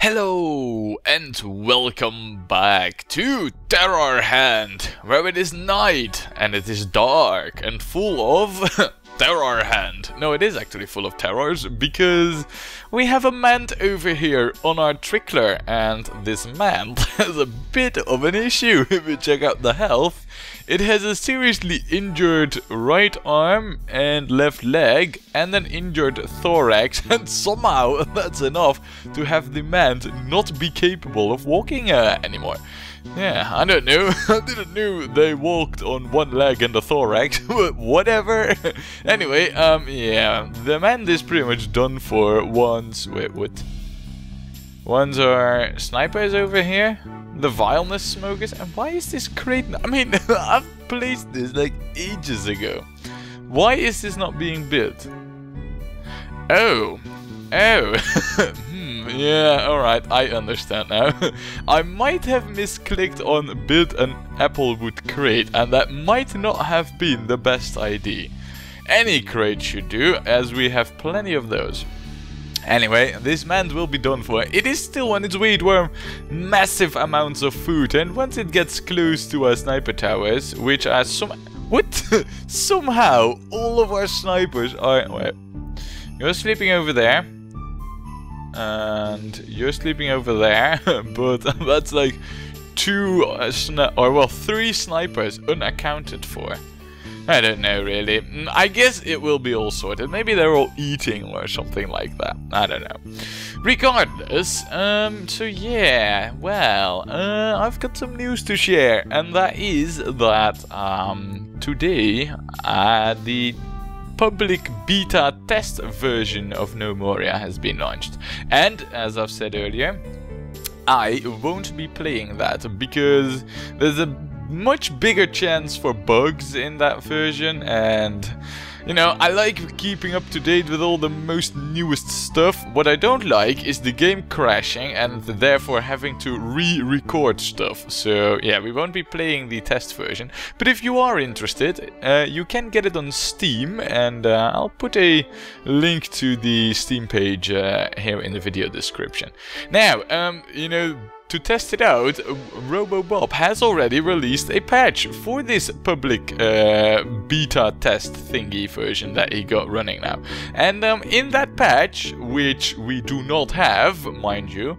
Hello and welcome back to Terrorhand, where it is night and it is dark and full of Terrorhand. No, it is actually full of terrors because we have a mant over here on our trickler, and this mant has a bit of an issue. If you check out the health, it has a seriously injured right arm and left leg and an injured thorax, and somehow that's enough to have the mant not be capable of walking anymore. Yeah, I don't know. I didn't know they walked on one leg and a thorax, but whatever. Anyway, yeah, the mant is pretty much done for once. Wait, what? Ones are snipers over here, the vileness smokers, and why is this crate? I mean, I've placed this like ages ago. Why is this not being built? Oh. Yeah, alright, I understand now. I might have misclicked on build an applewood crate, and that might not have been the best idea. Any crate should do, as we have plenty of those. Anyway, this mant will be done for. It is still on its way to our massive amounts of food, and once it gets close to our sniper towers, which are somehow all of our snipers are... Wait, you're sleeping over there. And you're sleeping over there, but that's like three snipers unaccounted for. I don't know really. I guess it will be all sorted. Maybe they're all eating or something like that. I don't know. Regardless, so yeah, well, I've got some news to share, and that is that today the public beta test version of Gnomoria has been launched, and as I've said earlier, I won't be playing that because there's a much bigger chance for bugs in that version, and you know, I like keeping up to date with all the most newest stuff. What I don't like is the game crashing and therefore having to re-record stuff. So yeah, we won't be playing the test version. But if you are interested, you can get it on Steam, and I'll put a link to the Steam page here in the video description. Now, you know, to test it out, RoboBob has already released a patch for this public beta test thingy version that he got running now. And in that patch, which we do not have, mind you,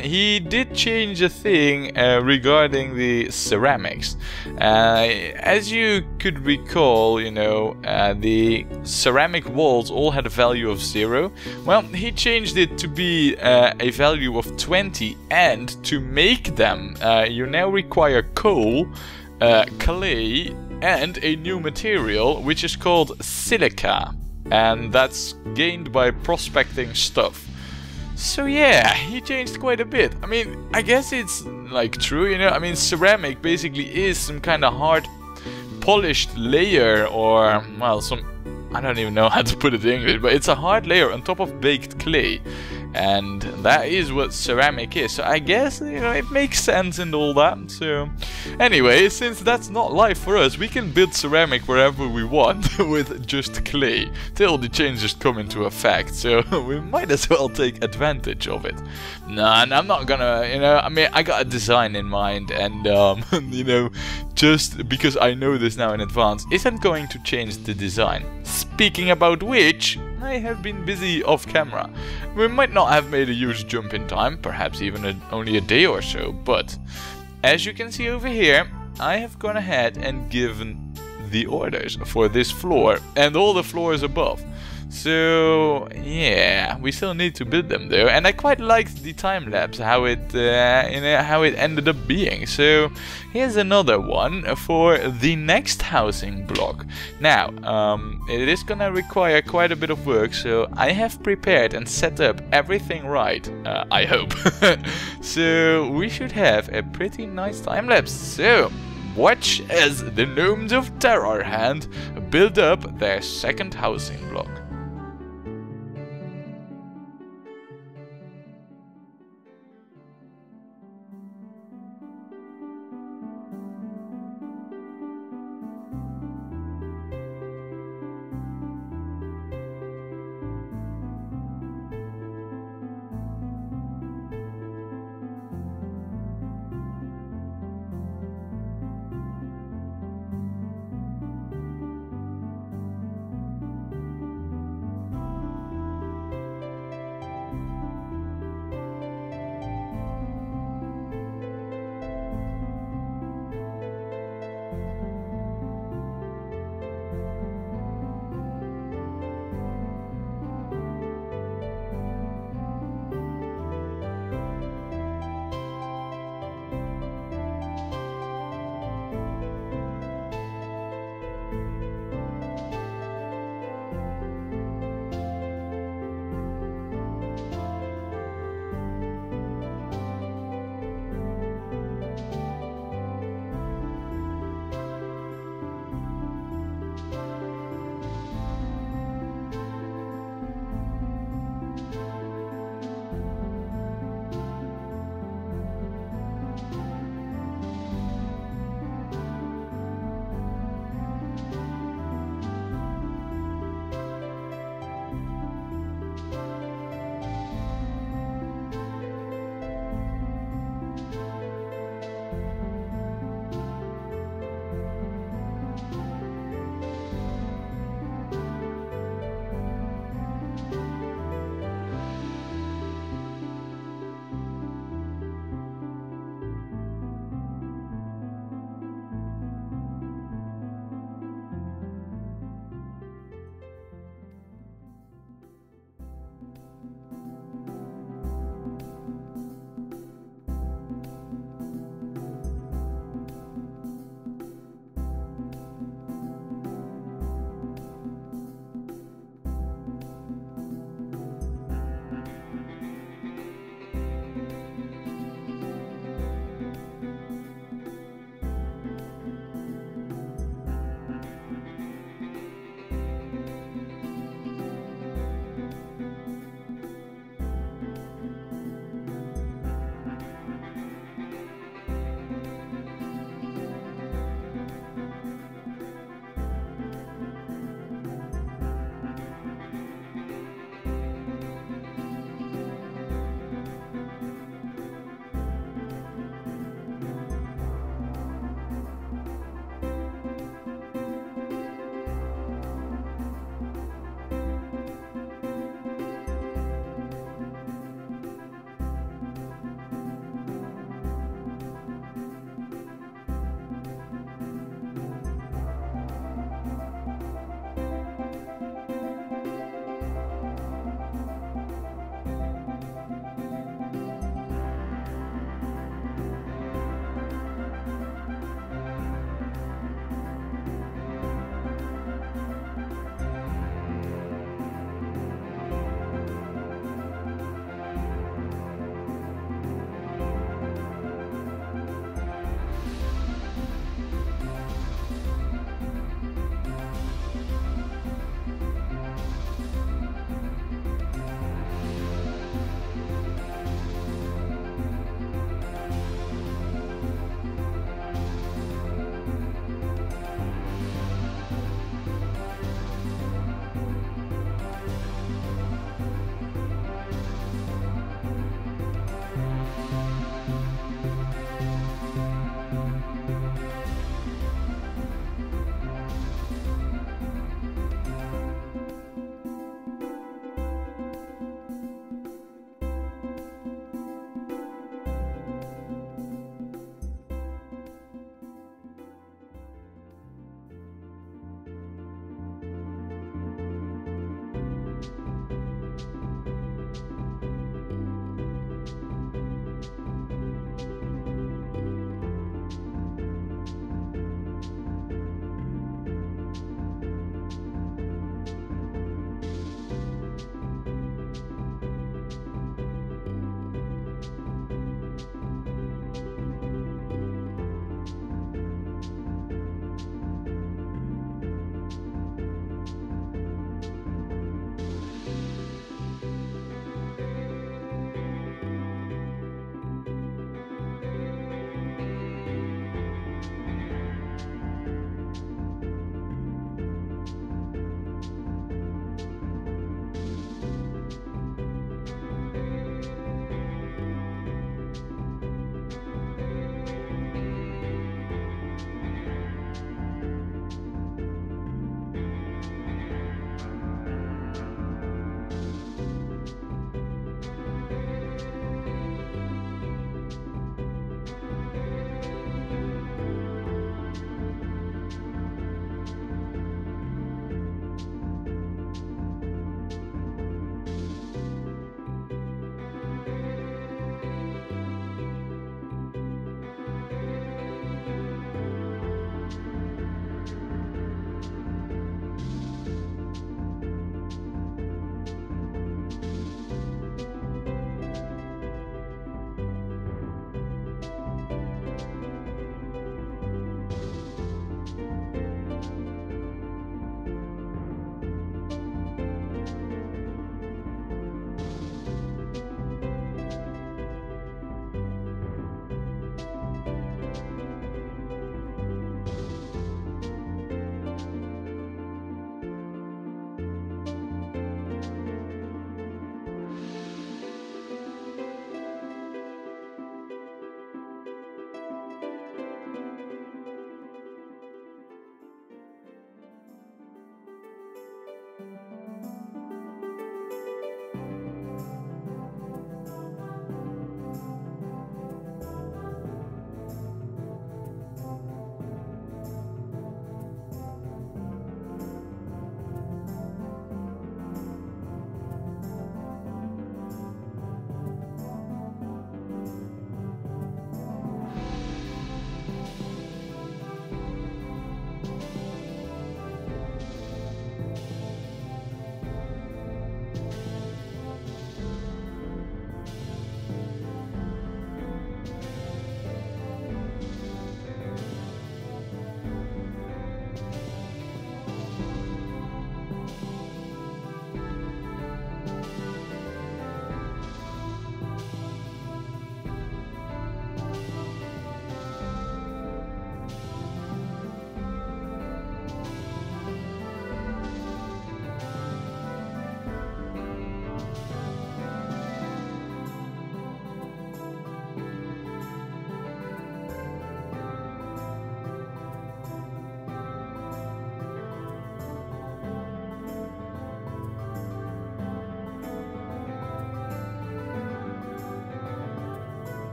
he did change a thing regarding the ceramics. As you could recall, you know, the ceramic walls all had a value of 0. Well, he changed it to be a value of 20, and to make them, you now require coal, clay, and a new material which is called silica, and that's gained by prospecting stuff. So yeah, he changed quite a bit. I mean, I guess it's like true, you know, I mean, ceramic basically is some kind of hard polished layer, or well, I don't even know how to put it in English, but it's a hard layer on top of baked clay. And that is what ceramic is. So I guess, you know, it makes sense and all that. So anyway, since that's not life for us, we can build ceramic wherever we want with just clay till the changes come into effect. So we might as well take advantage of it. Nah, and I'm not gonna, you know, I mean, I got a design in mind, and you know, just because I know this now in advance isn't going to change the design. Speaking about which, I have been busy off camera. We might not have made a huge jump in time, perhaps even only a day or so, but as you can see over here, I have gone ahead and given the orders for this floor and all the floors above. So yeah, we still need to build them though, and I quite liked the time lapse, how it you know, how it ended up being. So here's another one for the next housing block. Now it is gonna require quite a bit of work, so I have prepared and set up everything right, I hope. So we should have a pretty nice time lapse. So watch as the gnomes of Terrorhand build up their second housing block.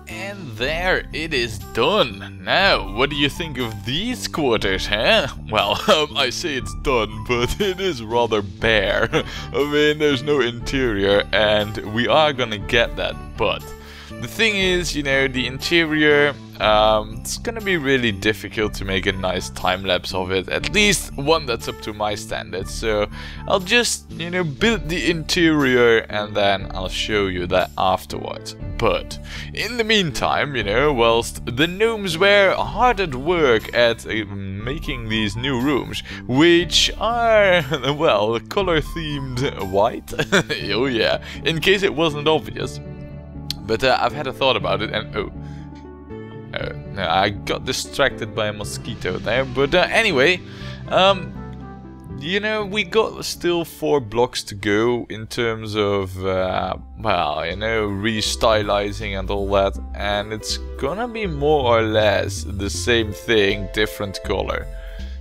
And there it is done. Now, what do you think of these quarters, huh? Well, I say it's done, but it is rather bare. I mean, there's no interior, and we are gonna get that, but the thing is, you know, the interior, it's gonna be really difficult to make a nice time-lapse of it, at least one that's up to my standards. So I'll just, you know, build the interior and then I'll show you that afterwards. But in the meantime, you know, whilst the gnomes were hard at work at making these new rooms, which are, well, color-themed white. Oh yeah, in case it wasn't obvious. But I've had a thought about it, and no, I got distracted by a mosquito there. But anyway, you know, we got still 4 blocks to go in terms of, well, you know, restylizing and all that, and it's gonna be more or less the same thing, different color.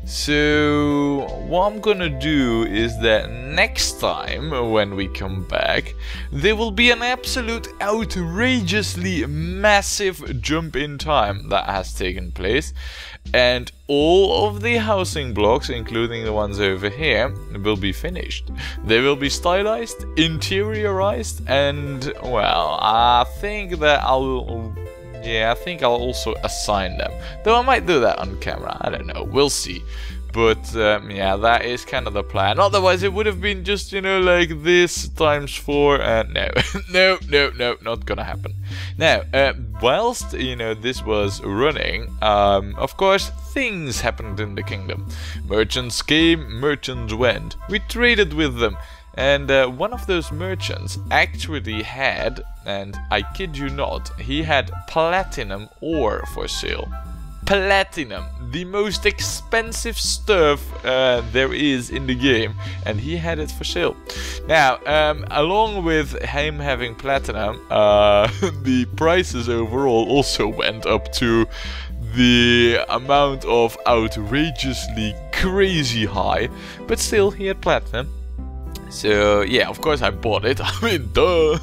So what I'm gonna do is that next time when we come back, there will be an absolute outrageously massive jump in time that has taken place, and all of the housing blocks, including the ones over here, will be finished. They will be stylized, interiorized, and well, I think that I think I'll also assign them. Though I might do that on camera, I don't know, we'll see. But yeah, that is kind of the plan. Otherwise, it would have been just, you know, like this times 4. And no, no, not gonna happen. Now, whilst, you know, this was running, of course, things happened in the kingdom. Merchants came, merchants went. We traded with them. And one of those merchants actually had, and I kid you not, he had platinum ore for sale. Platinum, the most expensive stuff there is in the game, and he had it for sale. Now, along with him having platinum, the prices overall also went up to the amount of outrageously crazy high, but still he had platinum. So yeah, of course I bought it. I mean, duh.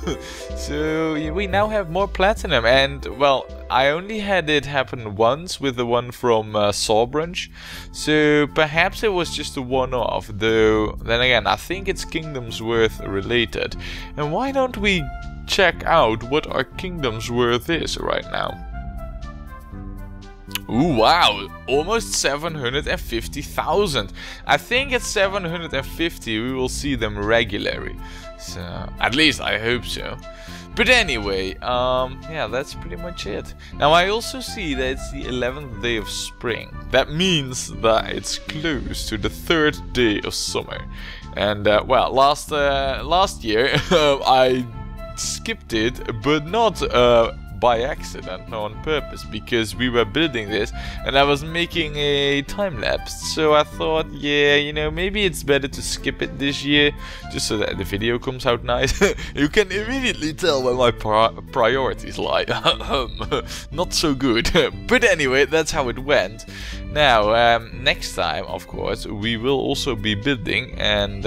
So yeah, we now have more platinum, and well, I only had it happen once with the one from Sawbranch, so perhaps it was just a one-off. Though then again, I think it's Kingdom's Worth related. And why don't we check out what our Kingdom's Worth is right now? Ooh, wow, almost 750,000. I think at 750 we will see them regularly. So, at least I hope so. But anyway, yeah, that's pretty much it. Now I also see that it's the 11th day of spring. That means that it's close to the 3rd day of summer. And well, last year I skipped it, but not by accident, no, on purpose, because we were building this and I was making a time lapse. So I thought, yeah, you know, maybe it's better to skip it this year, just so that the video comes out nice. You can immediately tell where my priorities lie. Not so good. But anyway, that's how it went. Now, next time, of course, we will also be building, and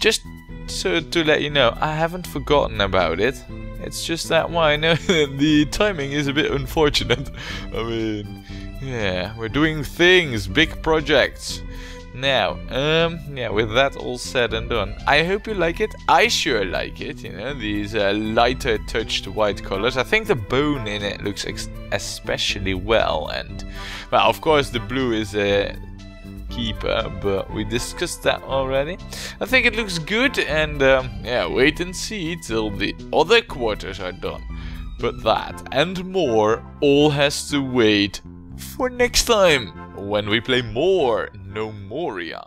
just so to let you know, I haven't forgotten about it. It's just that why I know the timing is a bit unfortunate. I mean, yeah, we're doing things, big projects. Now, yeah, with that all said and done, I hope you like it. I sure like it, you know, these lighter touched white colors. I think the bone in it looks especially well, and, well, of course the blue is a keeper, but we discussed that already. I think it looks good, and yeah, wait and see till the other quarters are done. But that and more all has to wait for next time when we play more Gnomoria.